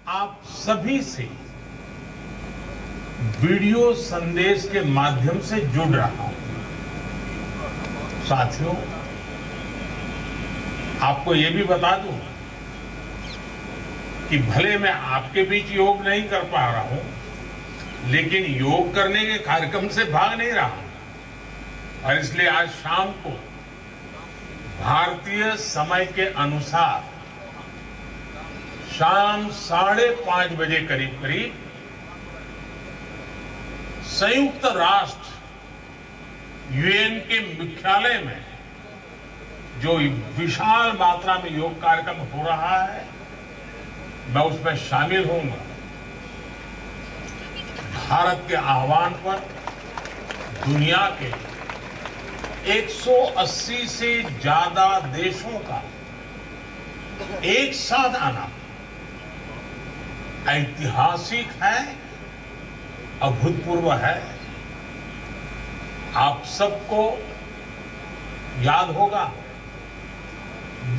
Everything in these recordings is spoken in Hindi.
आप सभी से वीडियो संदेश के माध्यम से जुड़ रहा हूं। साथियों, आपको यह भी बता दूं कि भले मैं आपके बीच योग नहीं कर पा रहा हूं, लेकिन योग करने के कार्यक्रम से भाग नहीं रहा हूं। और इसलिए आज शाम को भारतीय समय के अनुसार शाम 5:30 बजे करीब करीब संयुक्त राष्ट्र यूएन के मुख्यालय में जो विशाल मात्रा में योग कार्यक्रम हो रहा है, मैं उसमें शामिल होऊंगा। भारत के आह्वान पर दुनिया के 180 से ज्यादा देशों का एक साथ आना ऐतिहासिक है, अभूतपूर्व है। आप सबको याद होगा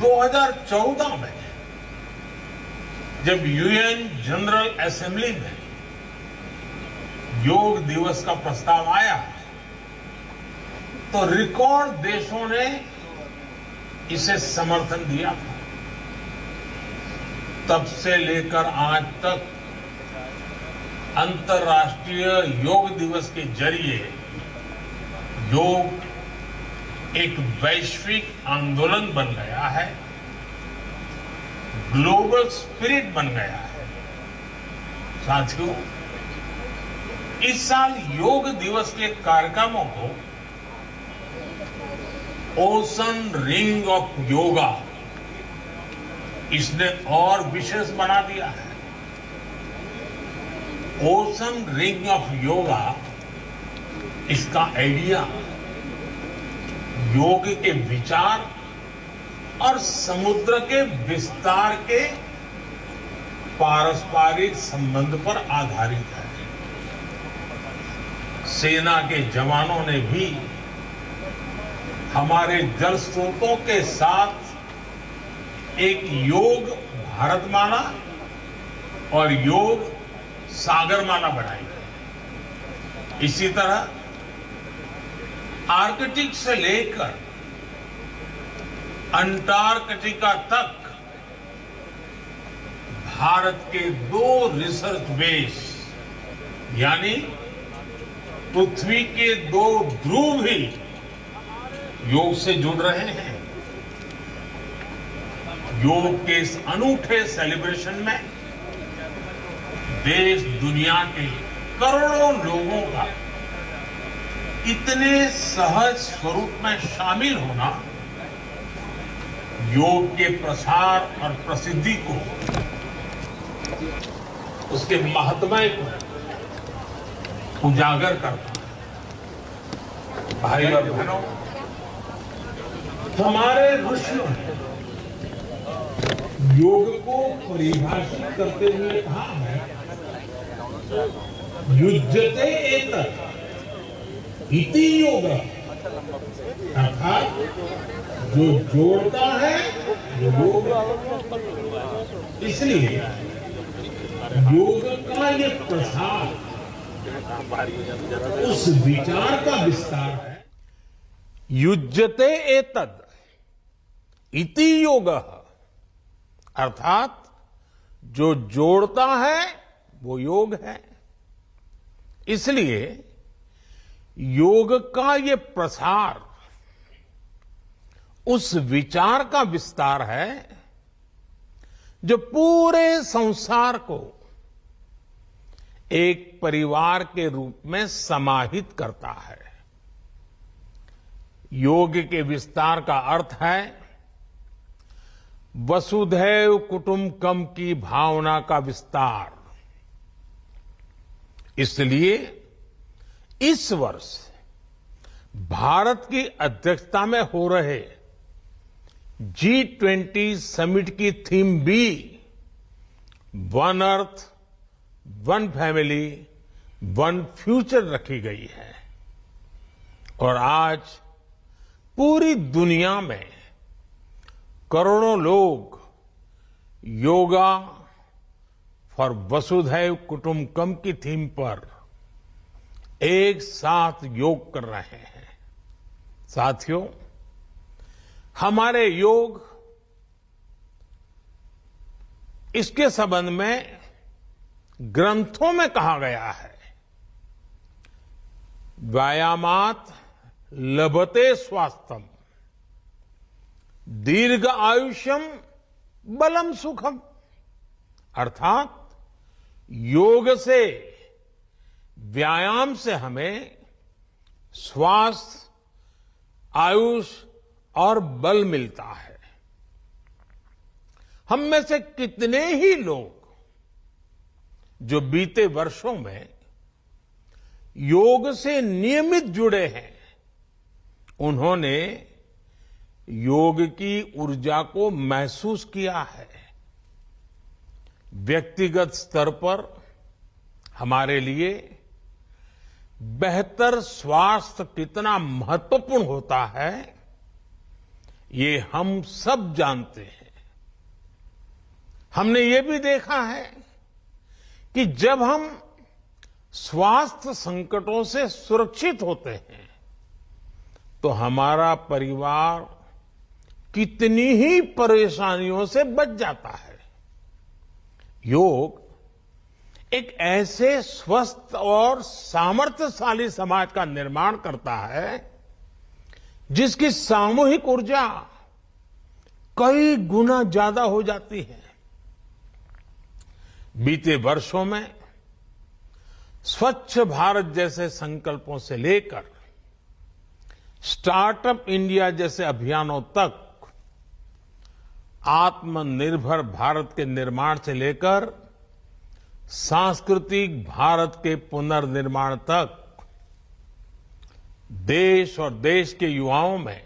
2014 में जब यूएन जनरल असेंबली में योग दिवस का प्रस्ताव आया तो रिकॉर्ड देशों ने इसे समर्थन दिया था। तब से लेकर आज तक अंतर्राष्ट्रीय योग दिवस के जरिए योग एक वैश्विक आंदोलन बन गया है, ग्लोबल स्पिरिट बन गया है। साथियों, इस साल योग दिवस के कार्यक्रमों को ओशन रिंग ऑफ योगा इसने और विशेष बना दिया है। ओशन रिंग ऑफ योगा, इसका आइडिया योग के विचार और समुद्र के विस्तार के पारस्परिक संबंध पर आधारित है। सेना के जवानों ने भी हमारे जल स्रोतों के साथ एक योग भारतमाला और योग सागरमाला बनाई है। इसी तरह आर्कटिक से लेकर अंटार्कटिका तक भारत के 2 रिसर्च बेस यानी पृथ्वी के 2 ध्रुव भी योग से जुड़ रहे हैं। योग के इस अनूठे सेलिब्रेशन में देश दुनिया के करोड़ों लोगों का इतने सहज स्वरूप में शामिल होना योग के प्रसार और प्रसिद्धि को, उसके महत्व को उजागर करता है। भाई और बहनों, हमारे ऋषियों ने योग को परिभाषित करते हुए कहा है, युज्यते एतत् इति योग, अर्थात जो जोड़ता है वो योग। इसलिए योग का ये प्रसार उस विचार का विस्तार है। युज्यते एतत् इति योग, अर्थात जो जोड़ता है वो योग है। इसलिए योग का ये प्रसार उस विचार का विस्तार है जो पूरे संसार को एक परिवार के रूप में समाहित करता है। योग के विस्तार का अर्थ है वसुधैव कुटुंबकम की भावना का विस्तार। इसलिए इस वर्ष भारत की अध्यक्षता में हो रहे G20 समिट की थीम भी one earth, one family, one future रखी गई है। और आज पूरी दुनिया में करोड़ों लोग योगा फॉर वसुधैव कुटुंबकम की थीम पर एक साथ योग कर रहे हैं। साथियों, हमारे योग इसके संबंध में ग्रंथों में कहा गया है, व्यायामात लभते स्वास्थ्यम दीर्घ आयुष्यम बलम सुखम। अर्थात योग से, व्यायाम से हमें स्वास्थ्य, आयुष और बल मिलता है। हम में से कितने ही लोग जो बीते वर्षों में योग से नियमित जुड़े हैं, उन्होंने योग की ऊर्जा को महसूस किया है। व्यक्तिगत स्तर पर हमारे लिए बेहतर स्वास्थ्य कितना महत्वपूर्ण होता है, ये हम सब जानते हैं। हमने ये भी देखा है कि जब हम स्वास्थ्य संकटों से सुरक्षित होते हैं तो हमारा परिवार कितनी ही परेशानियों से बच जाता है। योग एक ऐसे स्वस्थ और सामर्थ्यशाली समाज का निर्माण करता है जिसकी सामूहिक ऊर्जा कई गुना ज्यादा हो जाती है। बीते वर्षों में स्वच्छ भारत जैसे संकल्पों से लेकर स्टार्टअप इंडिया जैसे अभियानों तक, आत्मनिर्भर भारत के निर्माण से लेकर सांस्कृतिक भारत के पुनर्निर्माण तक, देश और देश के युवाओं में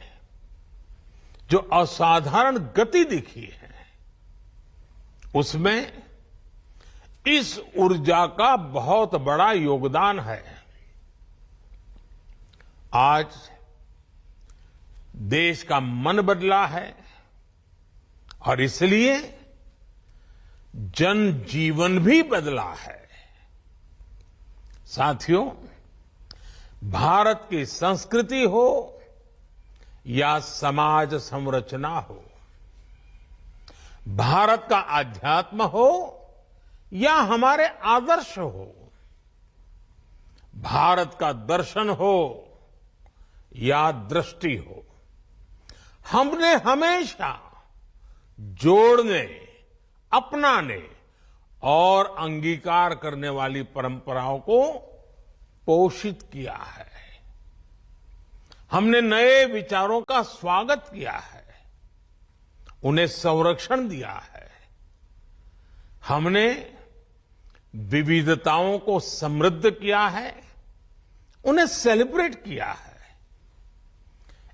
जो असाधारण गति दिखी है, उसमें इस ऊर्जा का बहुत बड़ा योगदान है। आज देश का मन बदला है और इसलिए जनजीवन भी बदला है। साथियों, भारत की संस्कृति हो या समाज संरचना हो, भारत का आध्यात्म हो या हमारे आदर्श हो, भारत का दर्शन हो या दृष्टि हो, हमने हमेशा जोड़ने, अपनाने और अंगीकार करने वाली परंपराओं को पोषित किया है। हमने नए विचारों का स्वागत किया है, उन्हें संरक्षण दिया है। हमने विविधताओं को समृद्ध किया है, उन्हें सेलिब्रेट किया है।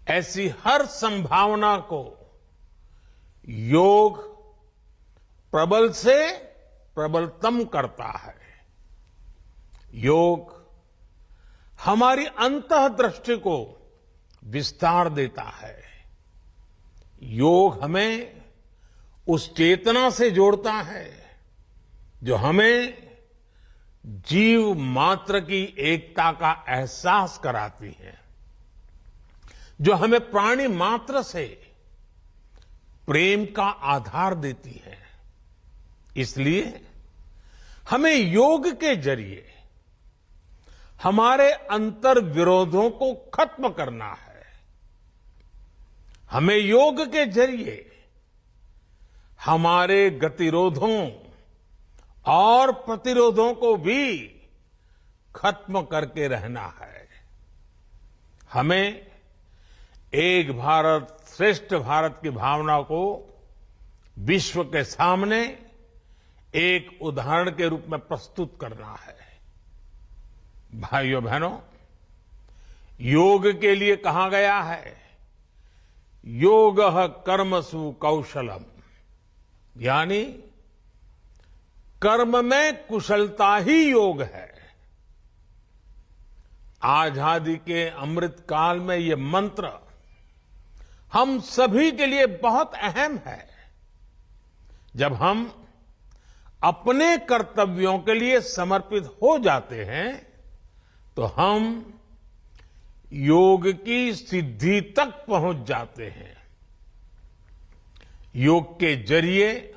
ऐसी हर संभावना को योग प्रबल से प्रबलतम करता है। योग हमारी अंतःदृष्टि को विस्तार देता है। योग हमें उस चेतना से जोड़ता है जो हमें जीव मात्र की एकता का एहसास कराती है, जो हमें प्राणी मात्र से प्रेम का आधार देती है। इसलिए हमें योग के जरिए हमारे अंतर विरोधों को खत्म करना है। हमें योग के जरिए हमारे गतिरोधों और प्रतिरोधों को भी खत्म करके रहना है। हमें एक भारत श्रेष्ठ भारत की भावना को विश्व के सामने एक उदाहरण के रूप में प्रस्तुत करना है। भाइयों बहनों, योग के लिए कहा गया है, योगः कर्मसु कौशलम, यानी कर्म में कुशलता ही योग है। आजादी के अमृत काल में ये मंत्र हम सभी के लिए बहुत अहम है। जब हम अपने कर्तव्यों के लिए समर्पित हो जाते हैं तो हम योग की सिद्धि तक पहुंच जाते हैं। योग के जरिए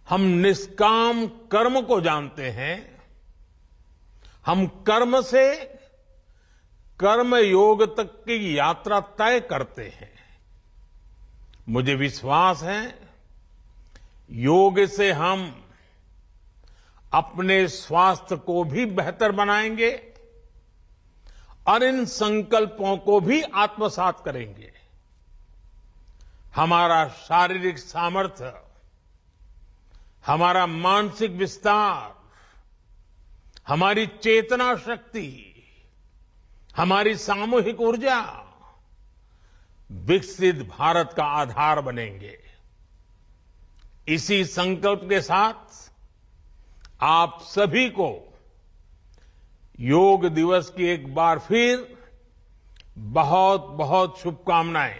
हम निष्काम कर्म को जानते हैं। हम कर्म से कर्म योग तक की यात्रा तय करते हैं। मुझे विश्वास है योग से हम अपने स्वास्थ्य को भी बेहतर बनाएंगे और इन संकल्पों को भी आत्मसात करेंगे। हमारा शारीरिक सामर्थ्य, हमारा मानसिक विस्तार, हमारी चेतना शक्ति, हमारी सामूहिक ऊर्जा विकसित भारत का आधार बनेंगे। इसी संकल्प के साथ आप सभी को योग दिवस की एक बार फिर बहुत बहुत शुभकामनाएं।